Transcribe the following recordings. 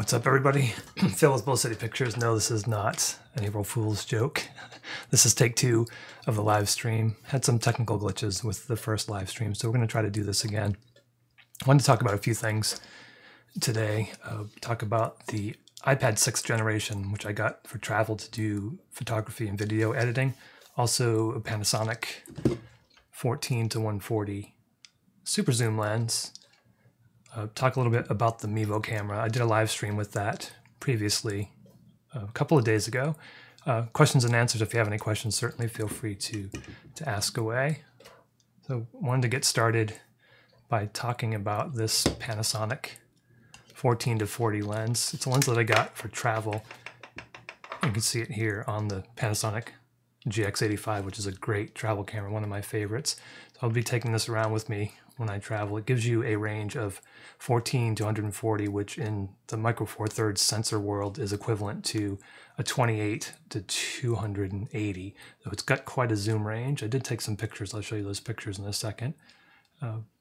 What's up, everybody? Phil with Bull City Pictures. No, this is not an April Fool's joke. This is take 2 of the live stream. Had some technical glitches with the first live stream, so we're going to try to do this again. I wanted to talk about a few things today. Talk about the iPad 6th generation, which I got for travel to do photography and video editing. Also, a Panasonic 14-140 super zoom lens. Talk a little bit about the Mevo camera. I did a live stream with that previously a couple of days ago. Questions and answers. If you have any questions, certainly feel free to ask away. So I wanted to get started by talking about this Panasonic 14-40 lens. It's a lens that I got for travel. You can see it here on the Panasonic GX85, which is a great travel camera, one of my favorites. So I'll be taking this around with me when I travel. It gives you a range of 14 to 140, which in the Micro Four Thirds sensor world is equivalent to a 28 to 280. So it's got quite a zoom range. I did take some pictures. I'll show you those pictures in a second.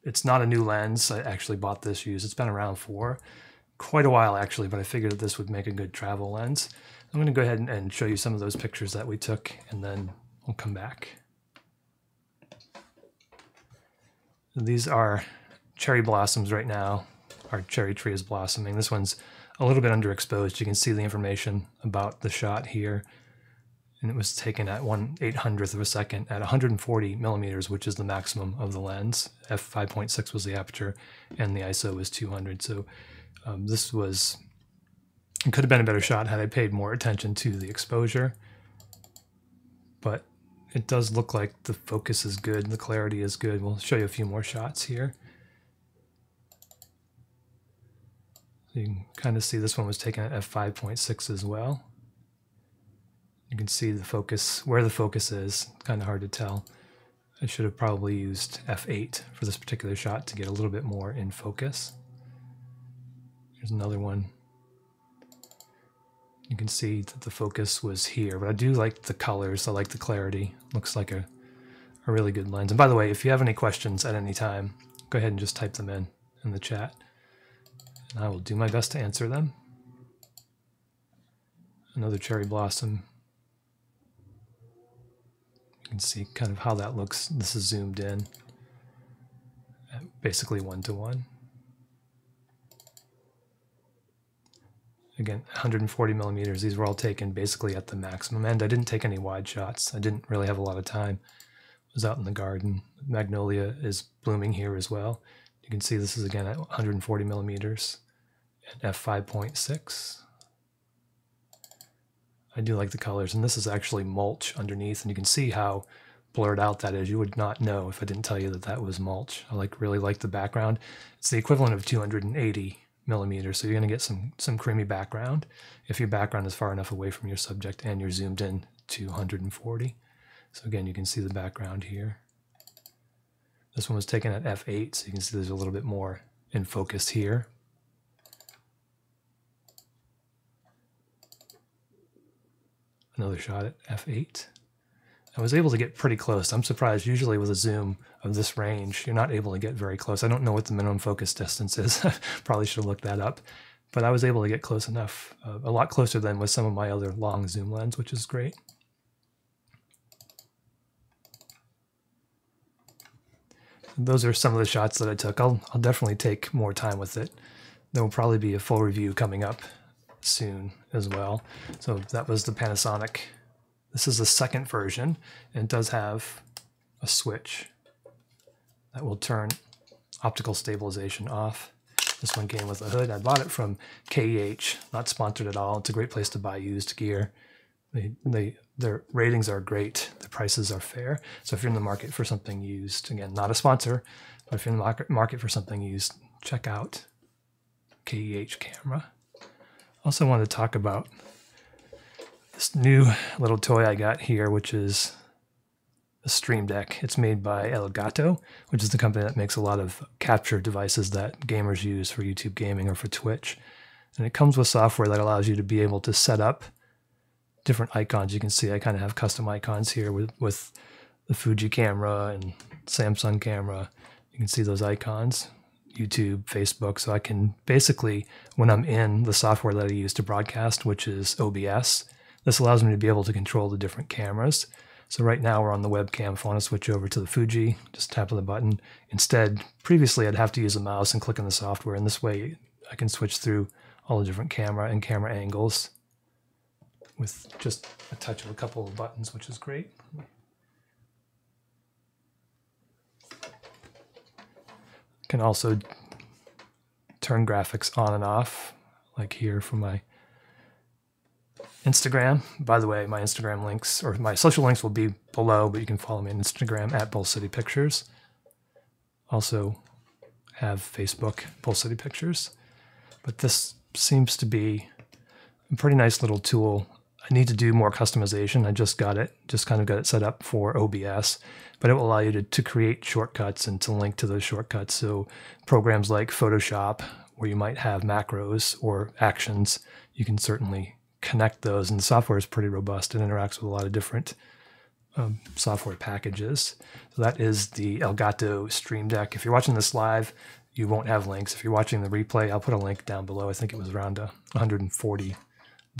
It's not a new lens. I actually bought this used. It's been around for quite a while, actually, but I figured that this would make a good travel lens. I'm going to go ahead and show you some of those pictures that we took, and then we'll come back. These are cherry blossoms right now. Our cherry tree is blossoming. This one's a little bit underexposed. You can see the information about the shot here. And it was taken at 1/800th of a second at 140 millimeters, which is the maximum of the lens. f5.6 was the aperture, and the ISO was 200. So it could have been a better shot had I paid more attention to the exposure. But it does look like the focus is good, the clarity is good. We'll show you a few more shots here. So you can kind of see this one was taken at f5.6 as well. You can see the focus, where the focus is, kind of hard to tell. I should have probably used f8 for this particular shot to get a little bit more in focus. Here's another one. You can see that the focus was here, but I do like the colors. I like the clarity. Looks like a really good lens. And by the way, if you have any questions at any time, go ahead and just type them in the chat, and I will do my best to answer them. Another cherry blossom. You can see kind of how that looks. This is zoomed in at basically 1:1. Again, 140 millimeters. These were all taken basically at the maximum end. I didn't take any wide shots. I didn't really have a lot of time. I was out in the garden. Magnolia is blooming here as well. You can see this is again at 140 millimeters at f5.6. I do like the colors, and this is actually mulch underneath, and you can see how blurred out that is. You would not know if I didn't tell you that that was mulch. I really like the background. It's the equivalent of 280 millimeters, so you're going to get some creamy background if your background is far enough away from your subject and you're zoomed in to 140. So again, you can see the background here. This one was taken at f8, so you can see there's a little bit more in focus here. Another shot at f8. I was able to get pretty close. I'm surprised. Usually with a zoom of this range, you're not able to get very close. I don't know what the minimum focus distance is. Probably should have looked that up. But I was able to get close enough, a lot closer than with some of my other long zoom lens, which is great. Those are some of the shots that I took. I'll definitely take more time with it. There will probably be a full review coming up soon as well. So that was the Panasonic. This is the second version, and it does have a switch that will turn optical stabilization off. This one came with a hood. I bought it from KEH, not sponsored at all. It's a great place to buy used gear. Their ratings are great. The prices are fair. So if you're in the market for something used, again, not a sponsor, but if you're in the market for something used, check out KEH Camera. Also want to talk about this new little toy I got here, which is a Stream Deck. It's made by Elgato, which is the company that makes a lot of capture devices that gamers use for YouTube gaming or for Twitch. And it comes with software that allows you to be able to set up different icons. You can see I kind of have custom icons here with the Fuji camera and Samsung camera. You can see those icons. YouTube, Facebook. So I can basically, when I'm in the software that I use to broadcast, which is OBS, this allows me to be able to control the different cameras. So right now we're on the webcam. If I want to switch over to the Fuji, just tap on the button. Instead, previously I'd have to use a mouse and click on the software, and this way I can switch through all the different camera and camera angles with just a touch of a couple of buttons, which is great. Can also turn graphics on and off, like here for my Instagram. By the way, my Instagram links, or my social links, will be below, but you can follow me on Instagram at Bull City Pictures. Also have Facebook, Bull City Pictures. But this seems to be a pretty nice little tool. I need to do more customization. I just kind of got it set up for OBS, but it will allow you to create shortcuts and to link to those shortcuts. So programs like Photoshop, where you might have macros or actions, you can certainly connect those, and the software is pretty robust. It interacts with a lot of different software packages. So that is the Elgato Stream Deck. If you're watching this live, you won't have links. If you're watching the replay, I'll put a link down below. I think it was around $140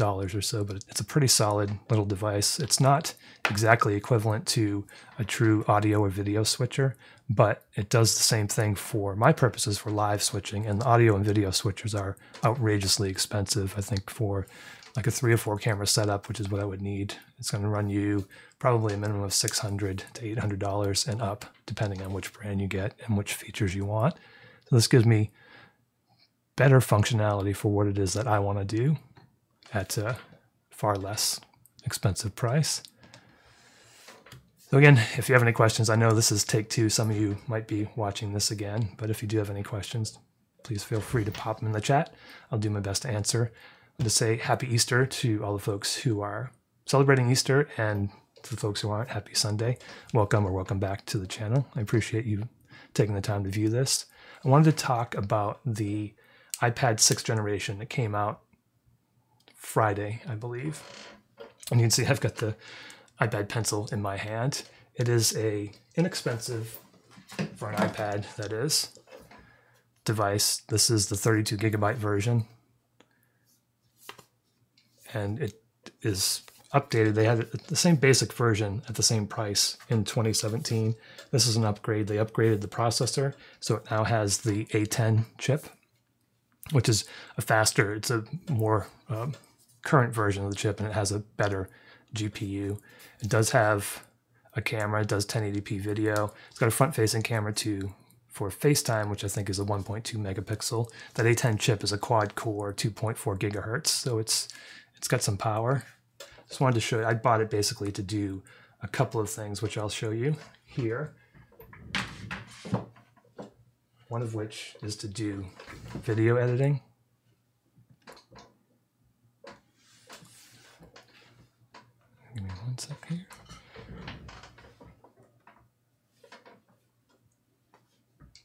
or so, but it's a pretty solid little device. It's not exactly equivalent to a true audio or video switcher, but it does the same thing for my purposes for live switching, and the audio and video switchers are outrageously expensive. I think for like a 3 or 4 camera setup, which is what I would need, it's going to run you probably a minimum of $600 to $800 and up, depending on which brand you get and which features you want. So this gives me better functionality for what it is that I want to do at a far less expensive price. So again, if you have any questions, I know this is take 2. Some of you might be watching this again, but if you do have any questions, please feel free to pop them in the chat. I'll do my best to answer. To say Happy Easter to all the folks who are celebrating Easter, and to the folks who aren't, Happy Sunday. Welcome or welcome back to the channel. I appreciate you taking the time to view this. I wanted to talk about the iPad 6th generation that came out Friday, I believe. And you can see I've got the iPad pencil in my hand. It is a inexpensive, for an iPad that is, device. This is the 32 gigabyte version. And it is updated. They had the same basic version at the same price in 2017. This is an upgrade. They upgraded the processor, so it now has the A10 chip, which is it's a more current version of the chip, and it has a better GPU. It does have a camera. It does 1080p video. It's got a front-facing camera too for FaceTime, which I think is a 1.2 megapixel. That A10 chip is a quad-core 2.4 gigahertz, so it's got some power. Just wanted to show you, I bought it basically to do a couple of things, which I'll show you here. One of which is to do video editing. Give me one sec here.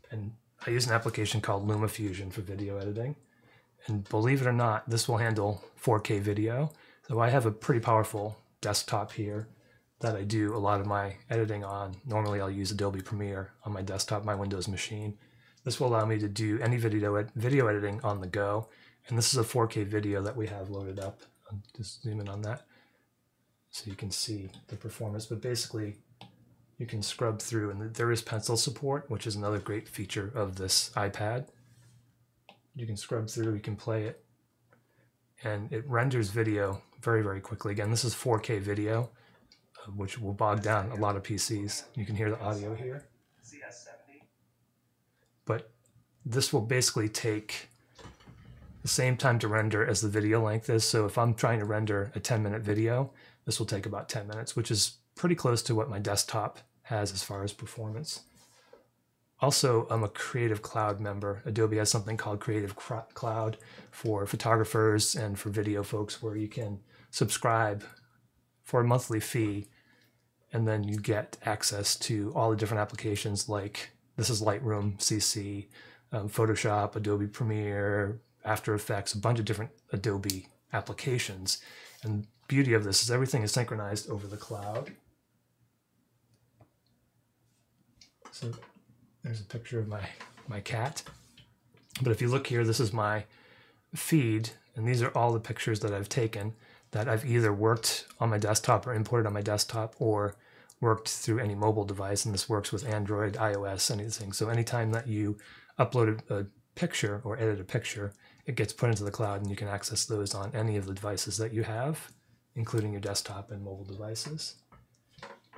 And I use an application called Luma Fusion for video editing. And believe it or not, this will handle 4K video. So I have a pretty powerful desktop here that I do a lot of my editing on. Normally I'll use Adobe Premiere on my desktop, my Windows machine. This will allow me to do any video editing on the go. And this is a 4K video that we have loaded up. I'll just zoom in on that so you can see the performance. But basically, you can scrub through, and there is pencil support, which is another great feature of this iPad. You can scrub through, you can play it, and it renders video very, very quickly. Again, this is 4K video, which will bog down a lot of PCs. You can hear the audio here. But this will basically take the same time to render as the video length is. So if I'm trying to render a 10-minute video, this will take about 10 minutes, which is pretty close to what my desktop has as far as performance. Also, I'm a Creative Cloud member. Adobe has something called Creative Cloud for photographers and for video folks, where you can subscribe for a monthly fee, and then you get access to all the different applications, like this is Lightroom, CC, Photoshop, Adobe Premiere, After Effects, a bunch of different Adobe applications. And the beauty of this is everything is synchronized over the cloud. So there's a picture of my cat. But if you look here, this is my feed, and these are all the pictures that I've taken that I've either worked on my desktop or imported on my desktop or worked through any mobile device, and this works with Android, iOS, anything. So anytime that you upload a picture or edit a picture, it gets put into the cloud and you can access those on any of the devices that you have, including your desktop and mobile devices.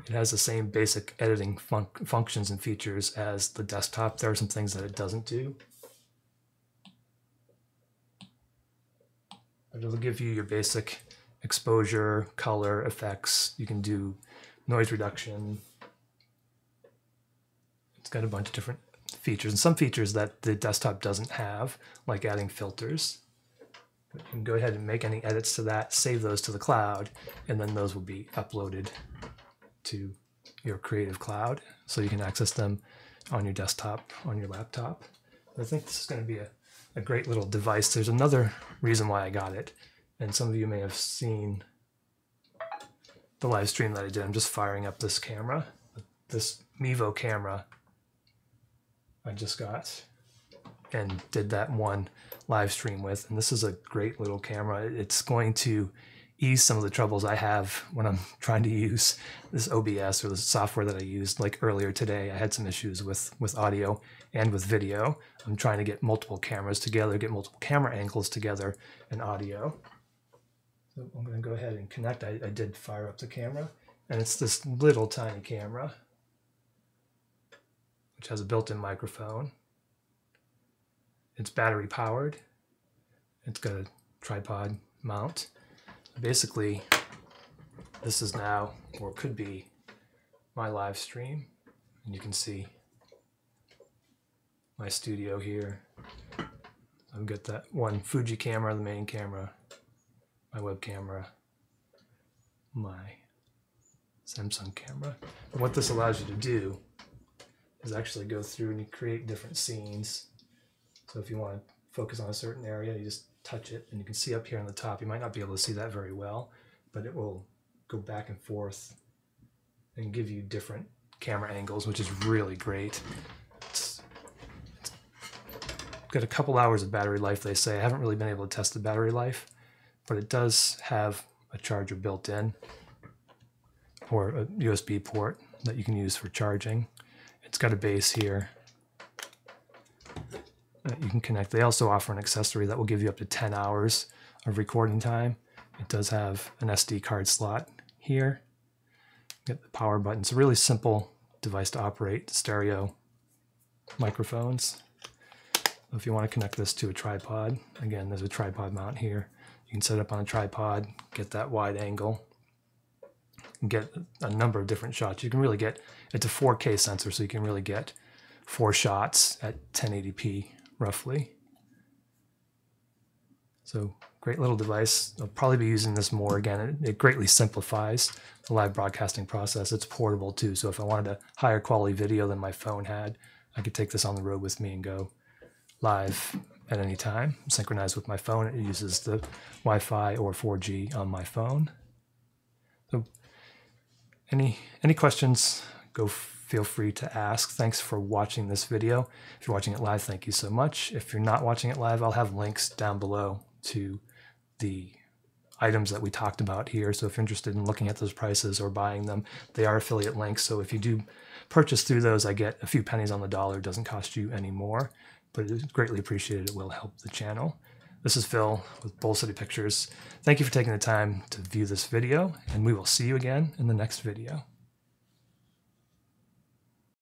It has the same basic editing functions and features as the desktop. There are some things that it doesn't do. But it'll give you your basic exposure, color, effects. You can do noise reduction. It's got a bunch of different features, and some features that the desktop doesn't have, like adding filters. But you can go ahead and make any edits to that, save those to the cloud, and then those will be uploaded to your Creative Cloud, so you can access them on your desktop, on your laptop. I think this is going to be a great little device. There's another reason why I got it, and some of you may have seen the live stream that I did. I'm just firing up this camera, this Mevo Camera I just got and did that one live stream with. And this is a great little camera. It's going to ease some of the troubles I have when I'm trying to use this OBS or the software that I used. Like earlier today, I had some issues with audio and with video. I'm trying to get multiple cameras together, get multiple camera angles together and audio. So I'm going to go ahead and connect. I did fire up the camera, and it's this little tiny camera which has a built-in microphone. It's battery powered. It's got a tripod mount. Basically, this is now, or could be, my live stream. And you can see my studio here. I've got that one Fuji camera, the main camera, my web camera, my Samsung camera. And what this allows you to do is actually go through and you create different scenes. So if you want to focus on a certain area, you just touch it, and you can see up here on the top, you might not be able to see that very well, but it will go back and forth and give you different camera angles, which is really great. It's got a couple hours of battery life, they say. I haven't really been able to test the battery life, but it does have a charger built in, or a USB port that you can use for charging. It's got a base here that you can connect. They also offer an accessory that will give you up to 10 hours of recording time. It does have an SD card slot here. Get the power button. It's a really simple device to operate. Stereo microphones. If you want to connect this to a tripod, again, there's a tripod mount here. You can set it up on a tripod, get that wide angle, and get a number of different shots. You can really get, it's a 4K sensor, so you can really get 4 shots at 1080p roughly. So great little device. I'll probably be using this more. Again, it greatly simplifies the live broadcasting process. It's portable too, so if I wanted a higher quality video than my phone had, I could take this on the road with me and go live at any time, synchronized with my phone. It uses the Wi-Fi or 4G on my phone. So any questions, feel free to ask. Thanks for watching this video. If you're watching it live, thank you so much. If you're not watching it live, I'll have links down below to the items that we talked about here. So if you're interested in looking at those prices or buying them, they are affiliate links. So if you do purchase through those, I get a few pennies on the dollar. It doesn't cost you any more, but it's greatly appreciated. It will help the channel. This is Phil with Bowl City Pictures. Thank you for taking the time to view this video, and we will see you again in the next video.